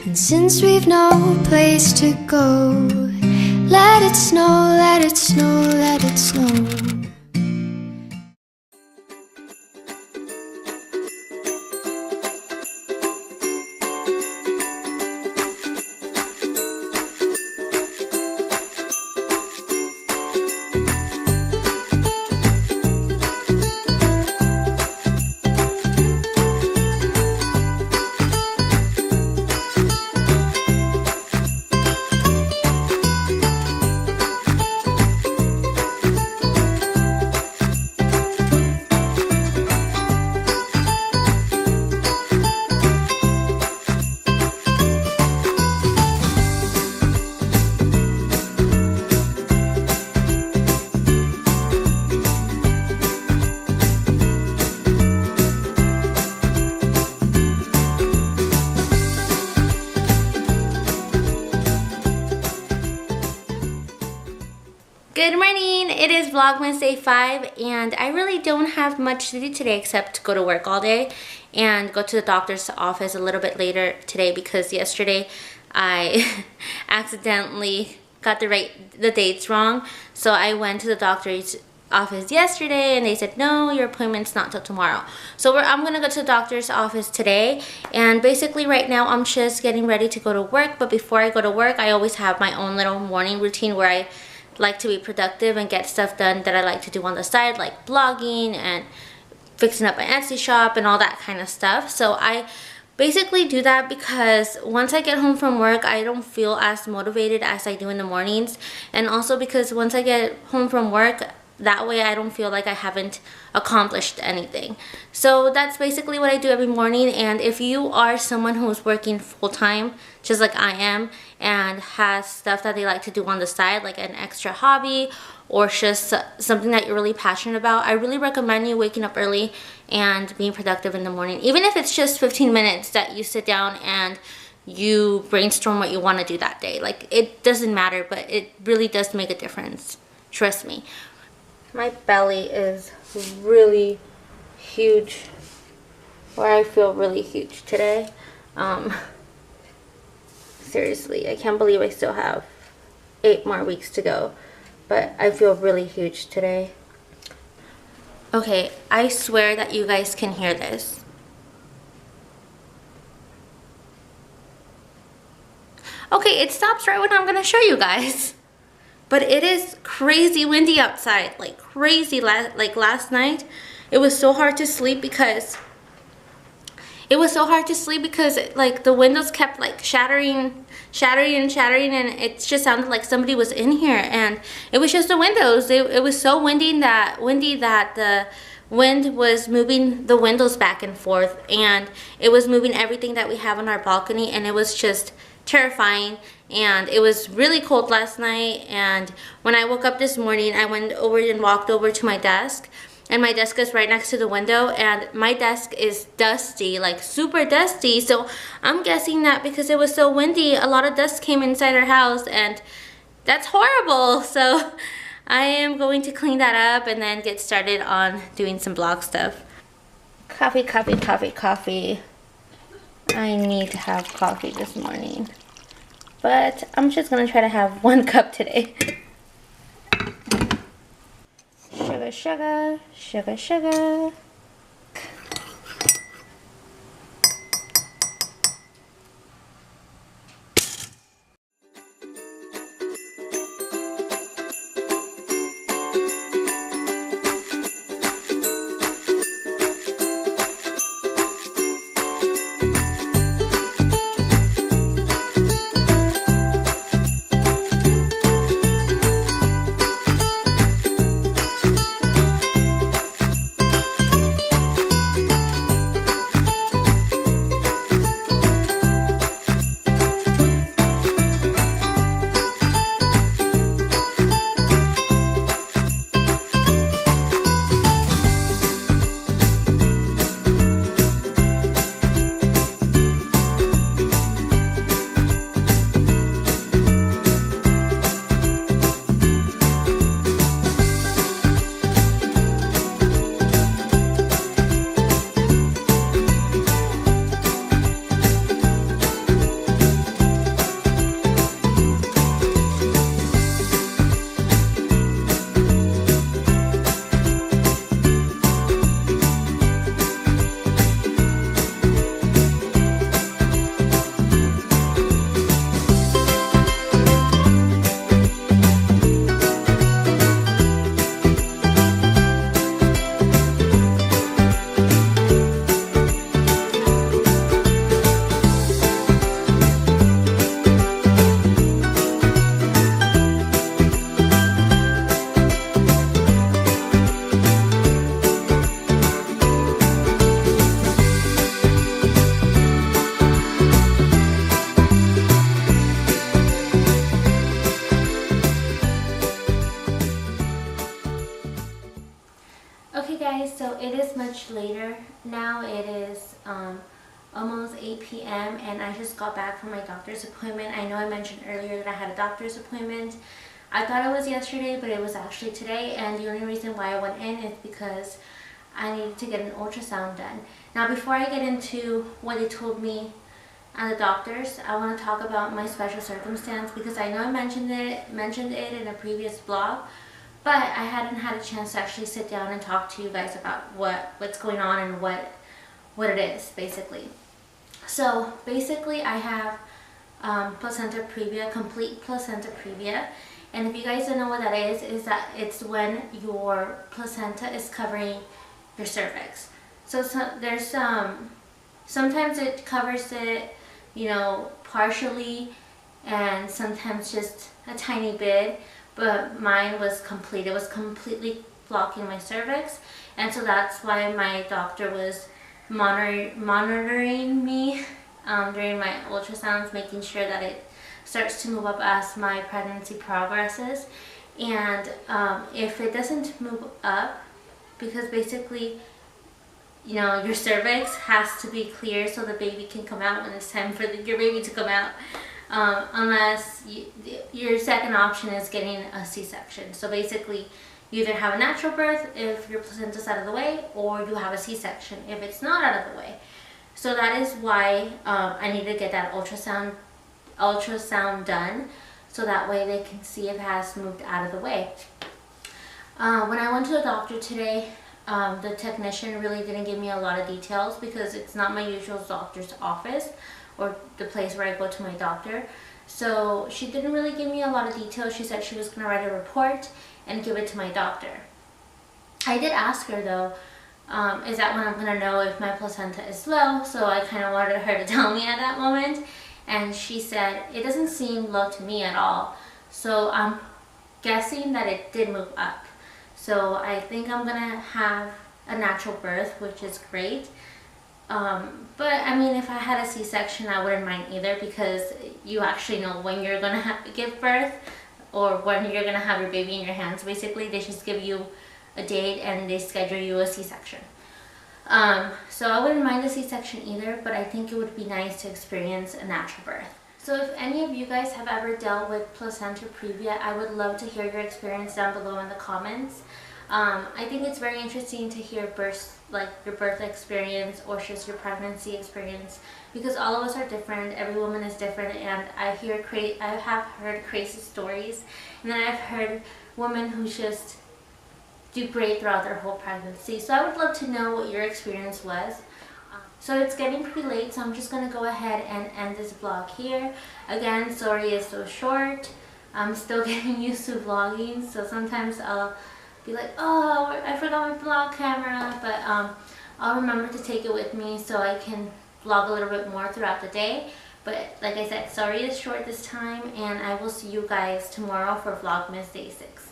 And since we've no place to go, let it snow, let it snow, let it snow. Good morning, it is Vlogmas day 5 and I really don't have much to do today except go to work all day and go to the doctor's office a little bit later today because yesterday I accidentally got the dates wrong. So I went to the doctor's office yesterday and they said no, your appointment's not till tomorrow. So I'm gonna go to the doctor's office today, and basically right now I'm just getting ready to go to work. But before I go to work, I always have my own little morning routine where I like to be productive and get stuff done that I like to do on the side, like blogging and fixing up my Etsy shop and all that kind of stuff. So I basically do that because once I get home from work, I don't feel as motivated as I do in the mornings, and also because once I get home from work, that way I don't feel like I haven't accomplished anything. So that's basically what I do every morning. And if you are someone who's working full-time, just like I am, and has stuff that they like to do on the side, like an extra hobby or just something that you're really passionate about, I really recommend you waking up early and being productive in the morning. Even if it's just 15 minutes that you sit down and you brainstorm what you want to do that day. Like, it doesn't matter, but it really does make a difference. Trust me. My belly is really huge, or I feel really huge today. Seriously, I can't believe I still have 8 more weeks to go, but I feel really huge today. Okay, I swear that you guys can hear this. Okay, it stops right when I'm gonna show you guys. But it is crazy windy outside, like crazy. Like last night, it was so hard to sleep because like the windows kept like shattering, and it just sounded like somebody was in here, and it was just the windows. It was so windy that the wind was moving the windows back and forth, and it was moving everything that we have on our balcony, and it was just terrifying. And it was really cold last night, and when I woke up this morning, I went over and walked over to my desk, and my desk is right next to the window, and my desk is dusty, like super dusty. So I'm guessing that because it was so windy, a lot of dust came inside our house, and that's horrible. So I am going to clean that up and then get started on doing some blog stuff. Coffee, coffee, coffee, coffee. I need to have coffee this morning. But I'm just gonna try to have 1 cup today. Sugar, sugar, sugar, sugar. now. It is almost 8 p.m. and I just got back from my doctor's appointment. I know I mentioned earlier that I had a doctor's appointment. I thought it was yesterday, but it was actually today, and the only reason why I went in is because I needed to get an ultrasound done. Now, before I get into what they told me at the doctor's, I want to talk about my special circumstance, because I know I mentioned it in a previous vlog, but I hadn't had a chance to actually sit down and talk to you guys about what's going on and what it is, basically. So basically I have placenta previa, complete placenta previa, and if you guys don't know what that is that it's when your placenta is covering your cervix. So there's sometimes it covers it, you know, partially, and sometimes just a tiny bit, but mine was complete. It was completely blocking my cervix, and so that's why my doctor was monitoring me during my ultrasounds, making sure that it starts to move up as my pregnancy progresses. And if it doesn't move up, because basically, you know, your cervix has to be clear so the baby can come out when it's time for your baby to come out, unless your second option is getting a C-section. So basically, you either have a natural birth if your placenta's out of the way, or you have a C-section if it's not out of the way. So that is why I need to get that ultrasound done, so that way they can see if it has moved out of the way. When I went to the doctor today, the technician really didn't give me a lot of details, because it's not my usual doctor's office or the place where I go to my doctor. So she didn't really give me a lot of details. She said she was going to write a report and give it to my doctor. I did ask her though, is that when I'm going to know if my placenta is low? So I kind of wanted her to tell me at that moment. And she said, it doesn't seem low to me at all. So I'm guessing that it did move up. So I think I'm going to have a natural birth, which is great. But I mean, if I had a C-section, I wouldn't mind either, because you actually know when you're going to give birth, or when you're going to have your baby in your hands. Basically, they just give you a date and they schedule you a C-section. So I wouldn't mind a C-section either, but I think it would be nice to experience a natural birth. So if any of you guys have ever dealt with placenta previa, I would love to hear your experience down below in the comments. I think it's very interesting to hear your birth experience, or just your pregnancy experience, because all of us are different. Every woman is different, and I have heard crazy stories, and then I've heard women who just do great throughout their whole pregnancy. So I would love to know what your experience was. So it's getting pretty late, so I'm just going to go ahead and end this vlog here. Again, sorry it's so short. I'm still getting used to vlogging, so sometimes I'll be like, oh, I forgot my vlog camera, but I'll remember to take it with me so I can vlog a little bit more throughout the day. But like I said, sorry it's short this time, and I will see you guys tomorrow for Vlogmas Day 6.